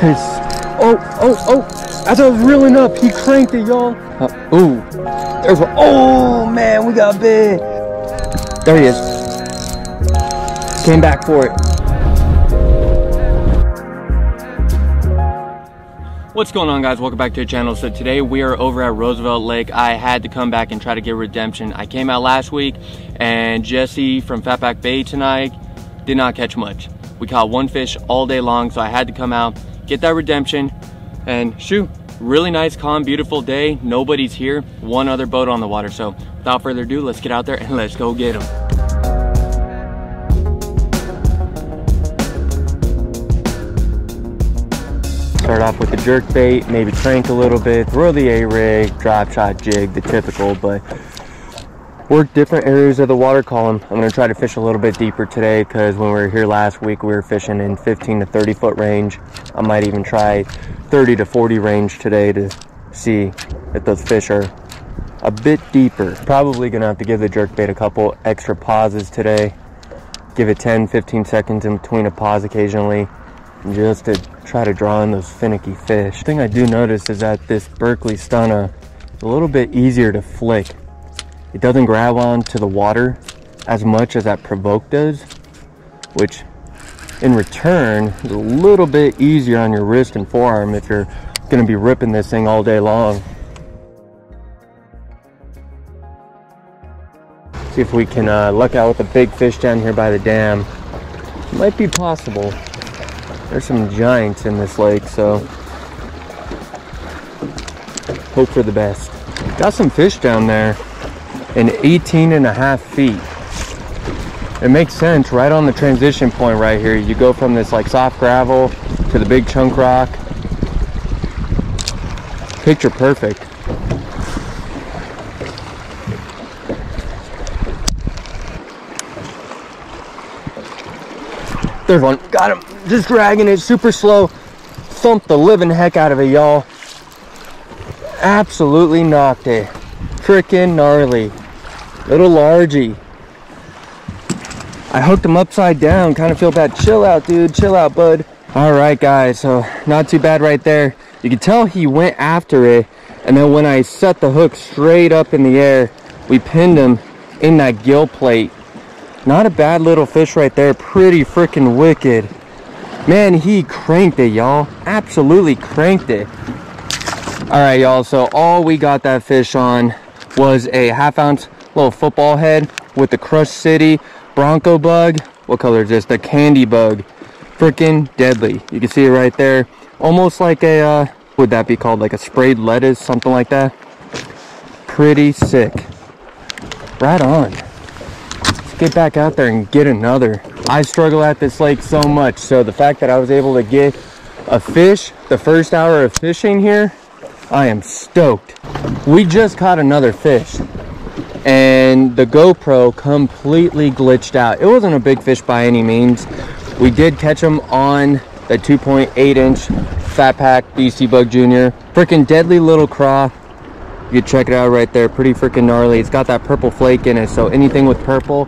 As I was reeling up, he cranked it, y'all. Ooh, there's one. Oh man, we got big. There he is. Came back for it. What's going on, guys? Welcome back to the channel. So today we are over at Roosevelt Lake. I had to come back and try to get redemption. I came out last week and Jesse from Fatback Bay tonight did not catch much. We caught one fish all day long, so I had to come out, get that redemption, and shoot, really nice, calm, beautiful day. Nobody's here, one other boat on the water. So without further ado, let's get out there and let's go get them. Start off with the jerk bait, maybe crank a little bit, throw the A-rig, drop shot, jig, the typical, but work different areas of the water column. I'm gonna try to fish a little bit deeper today because when we were here last week, we were fishing in 15 to 30 foot range. I might even try 30 to 40 range today to see if those fish are a bit deeper. Probably gonna have to give the jerk bait a couple extra pauses today. Give it 10, 15 seconds in between a pause occasionally, just to try to draw in those finicky fish. The thing I do notice is that this Berkeley stunner is a little bit easier to flick. It doesn't grab onto the water as much as that Provoke does, which in return is a little bit easier on your wrist and forearm if you're going to be ripping this thing all day long. See if we can luck out with a big fish down here by the dam. Might be possible. There's some giants in this lake, so hope for the best. Got some fish down there in 18.5 feet. It makes sense right on the transition point right here. You go from this like soft gravel to the big chunk rock. Picture perfect. There's one, got him, just dragging it super slow. Thumped the living heck out of it, y'all. Absolutely knocked it. Freaking gnarly. Little largy. I hooked him upside down, kind of feel bad. Chill out, dude, chill out, bud. All right, guys, so not too bad right there. You can tell he went after it, and then when I set the hook straight up in the air, we pinned him in that gill plate. Not a bad little fish right there, pretty freaking wicked. Man, he cranked it, y'all. Absolutely cranked it. All right, y'all, so all we got that fish on was a 1/2 ounce little football head with the Crush City Bronco bug. What color is this? The candy bug. Freaking deadly. You can see it right there. Almost like a, would that be called? Like a sprayed lettuce, something like that. Pretty sick. Right on. Get back out there and get another. I struggle at this lake so much, so the fact that I was able to get a fish the first hour of fishing here, I am stoked. We just caught another fish and the GoPro completely glitched out. It wasn't a big fish by any means. We did catch him on the 2.8 inch Fat Pack BC Bug Jr. Freaking deadly little craw. You can check it out right there, pretty freaking gnarly. It's got that purple flake in it, so anything with purple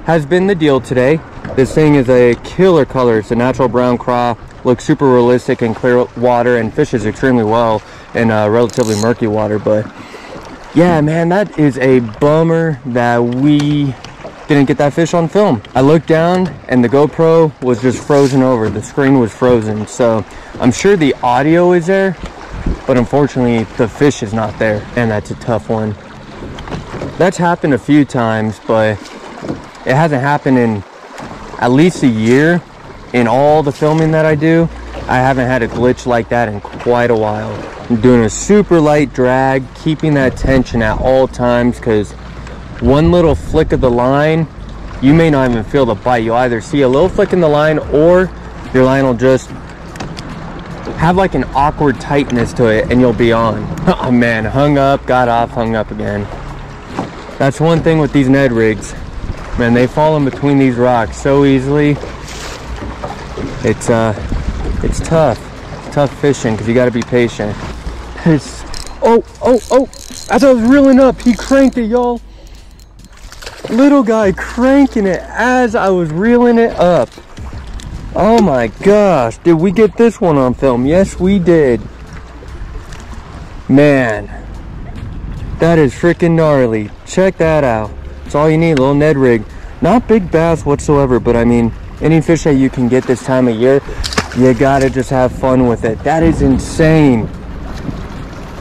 has been the deal today. This thing is a killer color. It's a natural brown craw, looks super realistic in clear water and fishes extremely well in relatively murky water. But yeah, man, that is a bummer that we didn't get that fish on film. I looked down and the GoPro was just frozen over. The screen was frozen, so I'm sure the audio is there, but unfortunately the fish is not there, and that's a tough one. That's happened a few times, but it hasn't happened in at least a year. In all the filming that I do, I haven't had a glitch like that in quite a while. I'm doing a super light drag, keeping that tension at all times, because one little flick of the line, you may not even feel the bite. You'll either see a little flick in the line, or your line will just have like an awkward tightness to it and you'll be on. Oh man, hung up, got off, hung up again. That's one thing with these Ned rigs. Man, they fall in between these rocks so easily. It's tough. It's tough fishing because you got to be patient. It's, oh, as I was reeling up, he cranked it, y'all. Little guy cranking it as I was reeling it up. Oh my gosh, did we get this one on film? Yes, we did. Man, that is freaking gnarly. Check that out. That's all you need, little Ned rig. Not big bass whatsoever, but I mean, any fish that you can get this time of year, you gotta just have fun with it. That is insane.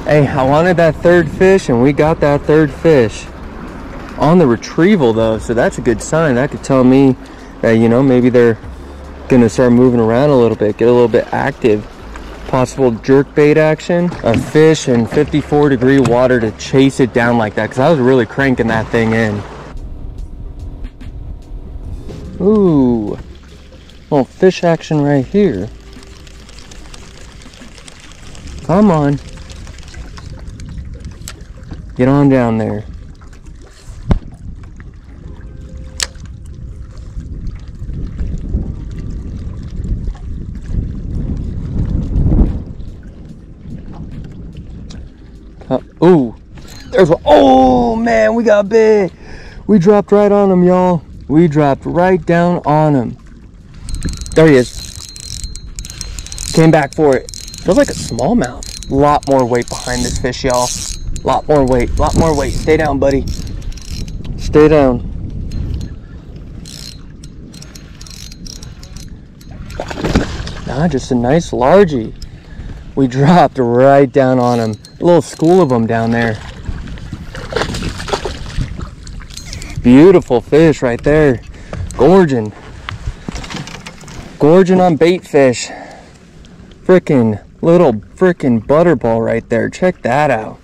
Hey, I wanted that third fish, and we got that third fish. On the retrieval though, so that's a good sign. That could tell me that, you know, maybe they're gonna start moving around a little bit, get a little bit active. Possible jerk bait action. A fish in 54-degree water to chase it down like that, because I was really cranking that thing in. Ooh, little fish action right here. Come on. Get on down there. Ooh, there's one. Oh man, we got big. We dropped right on him, y'all. We dropped right down on him. There he is. Came back for it. Feels like a smallmouth. Lot more weight behind this fish, y'all. Lot more weight, lot more weight. Stay down, buddy. Stay down. Nah, just a nice largie. We dropped right down on him. A little school of them down there. Beautiful fish right there. Gorging. Gorging on bait fish. Frickin' little frickin' butterball right there. Check that out.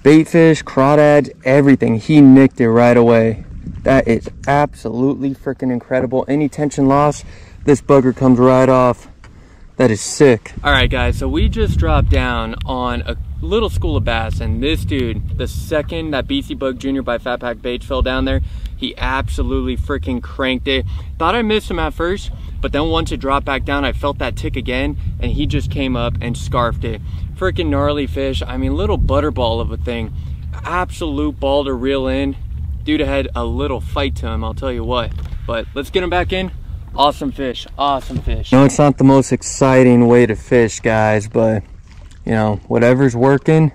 Bait fish, crawdads, everything. He nicked it right away. That is absolutely frickin' incredible. Any tension loss, this bugger comes right off. That is sick. All right, guys, so we just dropped down on a little school of bass, and this dude, the second that BC Bug Jr. by Fat Pack Baits fell down there, he absolutely freaking cranked it. Thought I missed him at first, but then once it dropped back down, I felt that tick again, and he just came up and scarfed it. Freaking gnarly fish. I mean, little butterball of a thing. Absolute ball to reel in. Dude had a little fight to him, I'll tell you what. But let's get him back in. Awesome fish, awesome fish. No, it's not the most exciting way to fish, guys, but you know, whatever's working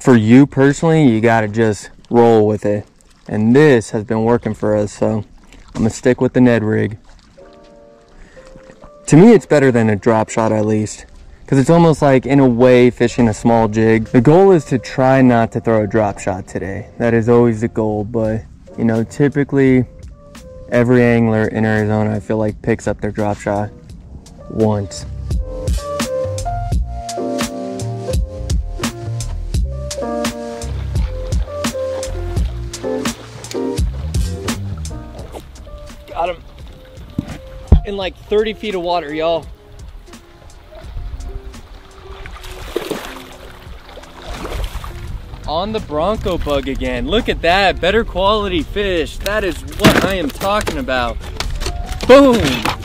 for you personally, you gotta just roll with it. And this has been working for us, so I'm gonna stick with the Ned rig. To me, it's better than a drop shot, at least, because it's almost like, in a way, fishing a small jig. The goal is to try not to throw a drop shot today. That is always the goal, but you know, typically every angler in Arizona, I feel like, picks up their drop shot once. Got him in like 30 feet of water, y'all. On the Bronco bug again. Look at that, better quality fish. That is what I am talking about. Boom.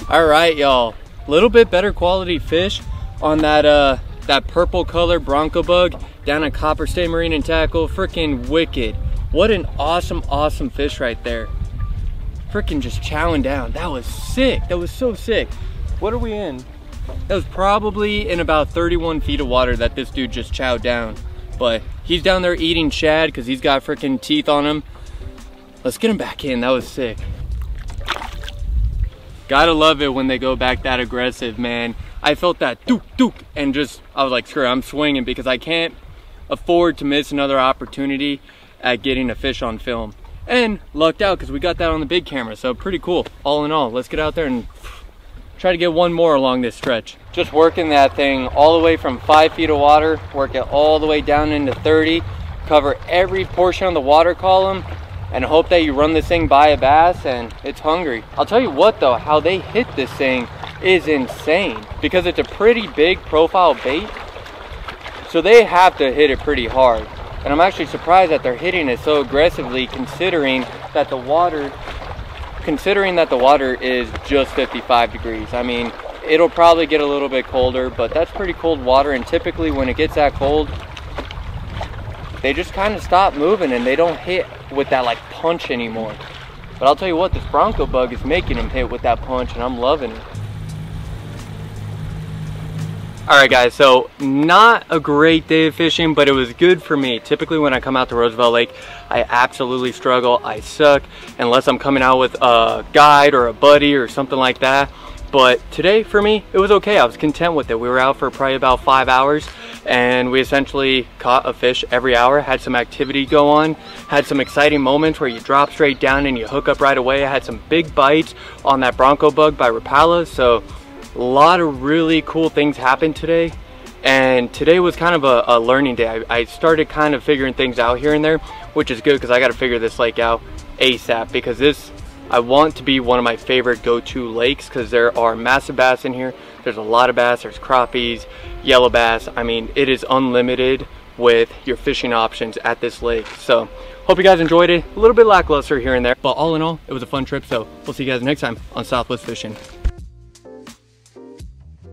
All right, y'all, little bit better quality fish on that that purple color Bronco bug down at Copper State Marine and Tackle. Freaking wicked. What an awesome fish right there. Freaking just chowing down. That was sick. That was so sick. What are we in? That was probably in about 31 feet of water that this dude just chowed down. But he's down there eating shad because he's got freaking teeth on him. Let's get him back in. That was sick. Gotta love it when they go back that aggressive, man. I felt that dook, and just, I was like, screw it, I'm swinging, because I can't afford to miss another opportunity at getting a fish on film. And lucked out because we got that on the big camera, so pretty cool. All in all, let's get out there and try to get one more along this stretch. Just working that thing all the way from 5 feet of water, work it all the way down into 30, cover every portion of the water column, and hope that you run this thing by a bass and it's hungry. I'll tell you what though, how they hit this thing is insane, because it's a pretty big profile bait, so they have to hit it pretty hard. And I'm actually surprised that they're hitting it so aggressively, considering that the water is just 55 degrees. I mean, it'll probably get a little bit colder, but that's pretty cold water, and typically when it gets that cold, they just kind of stop moving and they don't hit with that like punch anymore. But I'll tell you what, this bronco bug is making him hit with that punch, and I'm loving it. Alright guys, so not a great day of fishing, but it was good for me. Typically when I come out to Roosevelt Lake, I absolutely struggle. I suck unless I'm coming out with a guide or a buddy or something like that. But today for me, it was okay. I was content with it. We were out for probably about 5 hours and we essentially caught a fish every hour, had some activity go on, had some exciting moments where you drop straight down and you hook up right away. I had some big bites on that bronco bug by Rapala, so a lot of really cool things happened today. And today was kind of a learning day. I started kind of figuring things out here and there, which is good because I got to figure this lake out ASAP, because I want to be one of my favorite go-to lakes because there are massive bass in here. There's a lot of bass, there's crappies, yellow bass. I mean, it is unlimited with your fishing options at this lake. So hope you guys enjoyed it. A little bit lackluster here and there, but all in all, it was a fun trip. So we'll see you guys next time on Southwest Fishing.